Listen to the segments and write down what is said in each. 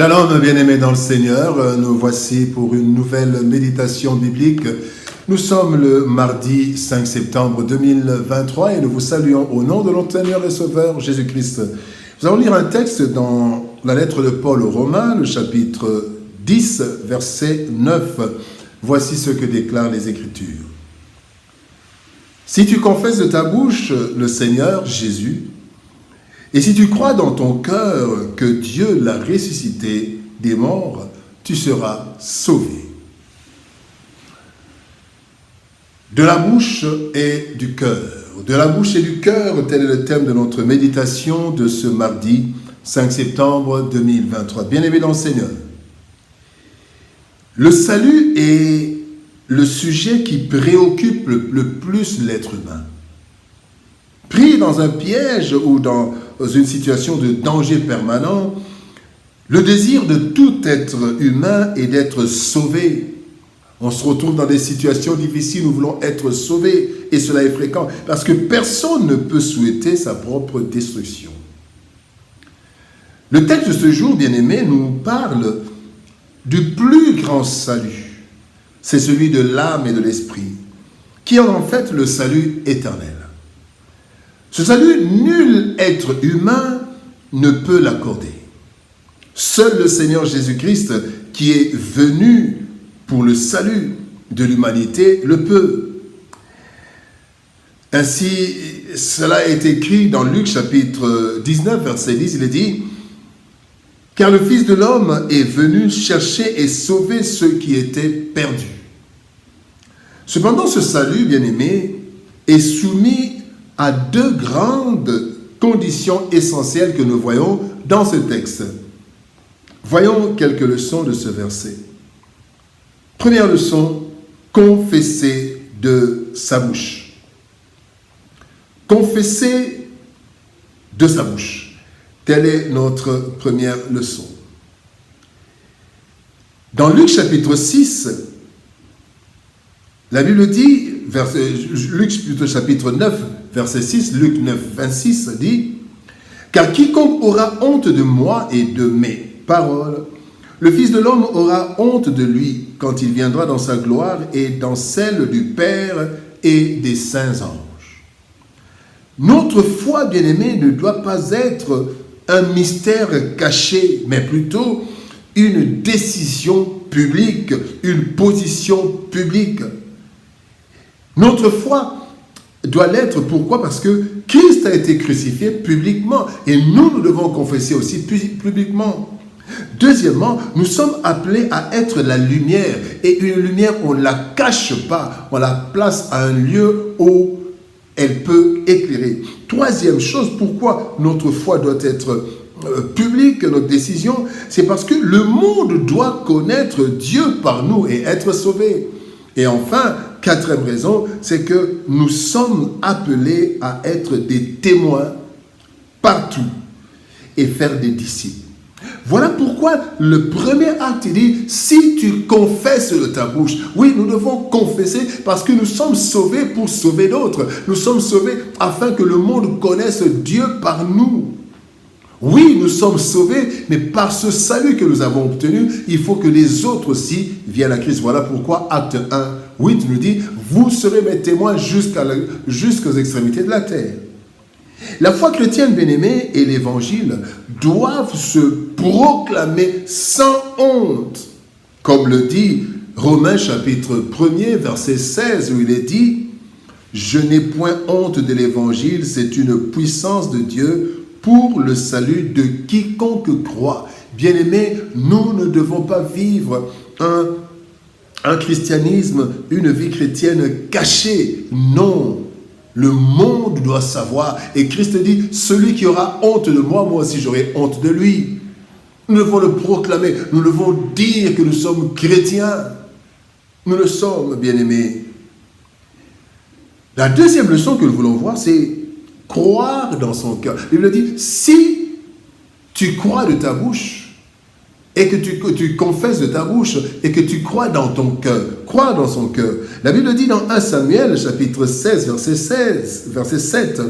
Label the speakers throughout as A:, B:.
A: Shalom, bien-aimés dans le Seigneur, nous voici pour une nouvelle méditation biblique. Nous sommes le mardi 5 septembre 2023 et nous vous saluons au nom de notre Seigneur et Sauveur Jésus-Christ. Nous allons lire un texte dans la lettre de Paul aux Romains, le chapitre 10, verset 9. Voici ce que déclarent les Écritures. Si tu confesses de ta bouche le Seigneur Jésus, et si tu crois dans ton cœur que Dieu l'a ressuscité des morts, tu seras sauvé. De la bouche et du cœur. De la bouche et du cœur, tel est le thème de notre méditation de ce mardi 5 septembre 2023. Bien-aimés dans le Seigneur, le salut est le sujet qui préoccupe le plus l'être humain. Pris dans un piège ou dans une situation de danger permanent, le désir de tout être humain est d'être sauvé. On se retrouve dans des situations difficiles, nous voulons être sauvés, et cela est fréquent, parce que personne ne peut souhaiter sa propre destruction. Le texte de ce jour, bien-aimé, nous parle du plus grand salut. C'est celui de l'âme et de l'esprit, qui est en fait le salut éternel. Ce salut, nul être humain ne peut l'accorder. Seul le Seigneur Jésus-Christ, qui est venu pour le salut de l'humanité, le peut. Ainsi, cela est écrit dans Luc chapitre 19, verset 10, il est dit « Car le Fils de l'homme est venu chercher et sauver ceux qui étaient perdus. » Cependant, ce salut, bien-aimé, est soumis à deux grandes conditions essentielles que nous voyons dans ce texte. Voyons quelques leçons de ce verset. Première leçon, confesser de sa bouche. Confesser de sa bouche. Telle est notre première leçon. Dans Luc chapitre 6, la Bible dit, Luc chapitre 9, verset 6, Luc 9, 26 dit « Car quiconque aura honte de moi et de mes paroles, le Fils de l'homme aura honte de lui quand il viendra dans sa gloire et dans celle du Père et des saints anges. » Notre foi, bien-aimée, ne doit pas être un mystère caché, mais plutôt une décision publique, une position publique. Notre foi doit l'être, pourquoi? Parce que Christ a été crucifié publiquement et nous devons confesser aussi publiquement. Deuxièmement, nous sommes appelés à être la lumière et une lumière, on ne la cache pas, on la place à un lieu où elle peut éclairer. Troisième chose, pourquoi notre foi doit être publique, notre décision, c'est parce que le monde doit connaître Dieu par nous et être sauvé. Et enfin, quatrième raison, c'est que nous sommes appelés à être des témoins partout et faire des disciples. Voilà pourquoi le premier acte dit, si tu confesses de ta bouche, oui, nous devons confesser parce que nous sommes sauvés pour sauver d'autres. Nous sommes sauvés afin que le monde connaisse Dieu par nous. Oui, nous sommes sauvés, mais par ce salut que nous avons obtenu, il faut que les autres aussi viennent à Christ. Voilà pourquoi acte 1, 8 nous dit, vous serez mes témoins jusqu'aux extrémités de la terre. La foi chrétienne, bien-aimée, et l'évangile doivent se proclamer sans honte, comme le dit Romains chapitre 1er, verset 16, où il est dit « Je n'ai point honte de l'évangile, c'est une puissance de Dieu pour le salut de quiconque croit. » Bien-aimés, nous ne devons pas vivre un christianisme, une vie chrétienne cachée. Non, le monde doit savoir. Et Christ dit, celui qui aura honte de moi, moi aussi j'aurai honte de lui. Nous devons le proclamer, nous devons dire que nous sommes chrétiens. Nous le sommes, bien-aimés. La deuxième leçon que nous voulons voir, c'est croire dans son cœur. La Bible dit, si tu crois de ta bouche, et que tu confesses de ta bouche, et que tu crois dans ton cœur, crois dans son cœur. La Bible dit dans 1 Samuel, chapitre 16, verset 7,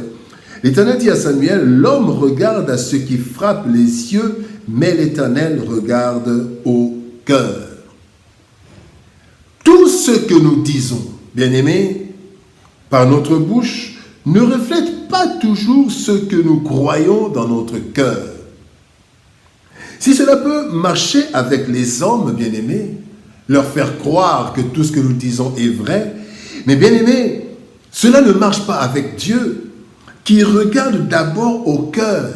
A: l'Éternel dit à Samuel, l'homme regarde à ce qui frappe les yeux, mais l'Éternel regarde au cœur. Tout ce que nous disons, bien-aimés, par notre bouche, ne reflète pas toujours ce que nous croyons dans notre cœur. Si cela peut marcher avec les hommes, bien-aimés, leur faire croire que tout ce que nous disons est vrai, mais bien-aimés, cela ne marche pas avec Dieu, qui regarde d'abord au cœur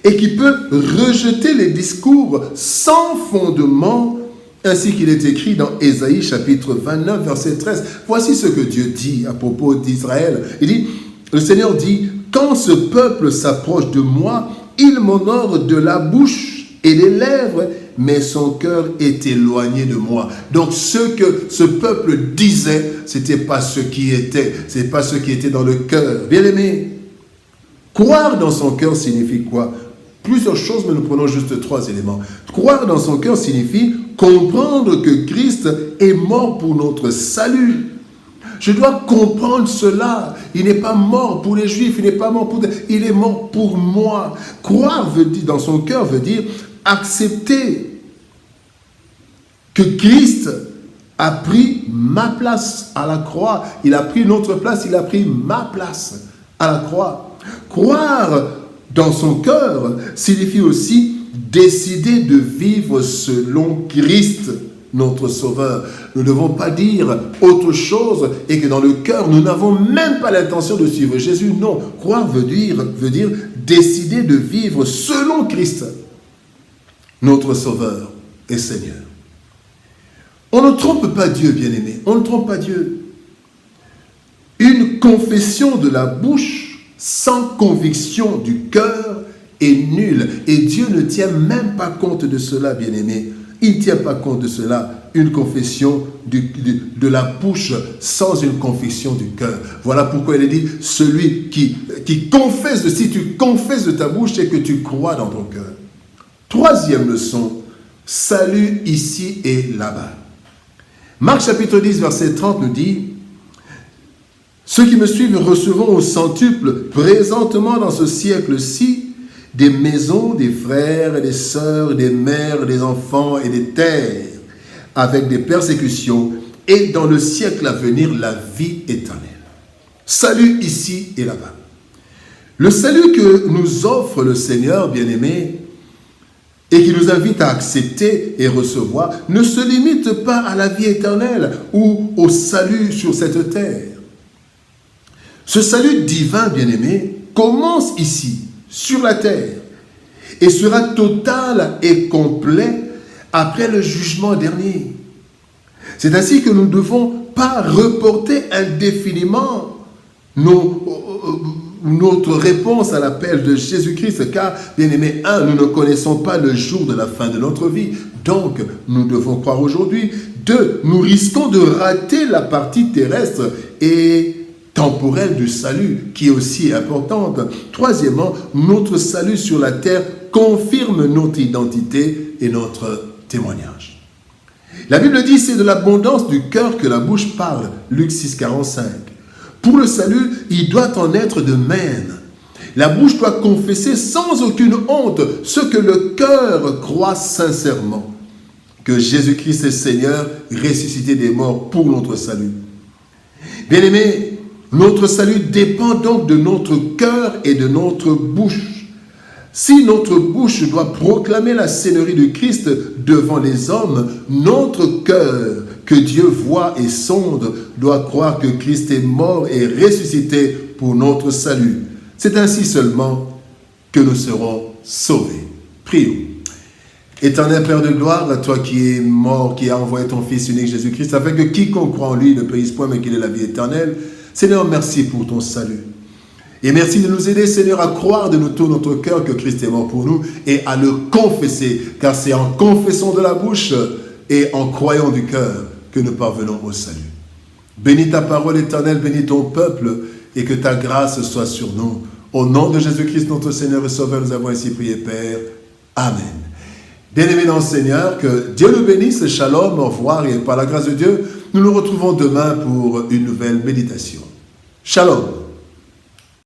A: et qui peut rejeter les discours sans fondement, ainsi qu'il est écrit dans Ésaïe chapitre 29, verset 13. Voici ce que Dieu dit à propos d'Israël. Il dit, le Seigneur dit, « Quand ce peuple s'approche de moi, il m'honore de la bouche et des lèvres, mais son cœur est éloigné de moi. » Donc ce que ce peuple disait, c'était pas ce qui était, c'est pas ce qui était dans le cœur. Bien aimé, croire dans son cœur signifie quoi? Plusieurs choses, mais nous prenons juste 3 éléments. Croire dans son cœur signifie comprendre que Christ est mort pour notre salut. Je dois comprendre cela. Il n'est pas mort pour les Juifs, il n'est pas mort pour... Il est mort pour moi. Croire veut dire, dans son cœur veut dire accepter que Christ a pris ma place à la croix. Il a pris notre place, il a pris ma place à la croix. Croire dans son cœur signifie aussi décider de vivre selon Christ, notre Sauveur. Nous ne devons pas dire autre chose et que dans le cœur, nous n'avons même pas l'intention de suivre Jésus. Non, croire veut dire décider de vivre selon Christ, notre Sauveur et Seigneur. On ne trompe pas Dieu, bien-aimé. On ne trompe pas Dieu. Une confession de la bouche sans conviction du cœur est nulle. Et Dieu ne tient même pas compte de cela, bien-aimé. Il ne tient pas compte de cela, une confession de la bouche sans une confession du cœur. Voilà pourquoi il est dit, celui qui confesse, si tu confesses de ta bouche, c'est que tu crois dans ton cœur. 3e leçon, salut ici et là-bas. Marc chapitre 10, verset 30 nous dit, « Ceux qui me suivent recevront au centuple, présentement dans ce siècle-ci, des maisons, des frères et des sœurs, des mères, des enfants et des terres, avec des persécutions, et dans le siècle à venir, la vie éternelle. » Salut ici et là-bas. Le salut que nous offre le Seigneur, bien-aimé, et qui nous invite à accepter et recevoir, ne se limite pas à la vie éternelle ou au salut sur cette terre. Ce salut divin, bien-aimé, commence ici, sur la terre, et sera total et complet après le jugement dernier. C'est ainsi que nous ne devons pas reporter indéfiniment notre réponse à l'appel de Jésus-Christ, car, bien-aimé, 1, nous ne connaissons pas le jour de la fin de notre vie, donc nous devons croire aujourd'hui. 2, nous risquons de rater la partie terrestre et temporelle du salut, qui est aussi importante. 3èmement, notre salut sur la terre confirme notre identité et notre témoignage. La Bible dit, c'est de l'abondance du cœur que la bouche parle. Luc 6, 45. Pour le salut, il doit en être de même. La bouche doit confesser sans aucune honte ce que le cœur croit sincèrement, que Jésus-Christ est Seigneur, ressuscité des morts pour notre salut. Bien-aimés, notre salut dépend donc de notre cœur et de notre bouche. Si notre bouche doit proclamer la seigneurie de Christ devant les hommes, notre cœur, que Dieu voit et sonde, doit croire que Christ est mort et ressuscité pour notre salut. C'est ainsi seulement que nous serons sauvés. Prions. Éternel Père de gloire, à toi qui es mort, qui a envoyé ton Fils unique Jésus-Christ, afin que quiconque croit en lui ne périsse point, mais qu'il ait la vie éternelle. Seigneur, merci pour ton salut. Et merci de nous aider, Seigneur, à croire de tout notre cœur que Christ est mort pour nous et à le confesser, car c'est en confessant de la bouche et en croyant du cœur que nous parvenons au salut. Bénis ta parole éternelle, bénis ton peuple et que ta grâce soit sur nous. Au nom de Jésus-Christ, notre Seigneur et Sauveur, nous avons ainsi prié, Père. Amen. Bien-aimés dans le Seigneur, que Dieu nous bénisse, shalom, au revoir, et par la grâce de Dieu, nous nous retrouvons demain pour une nouvelle méditation. Shalom.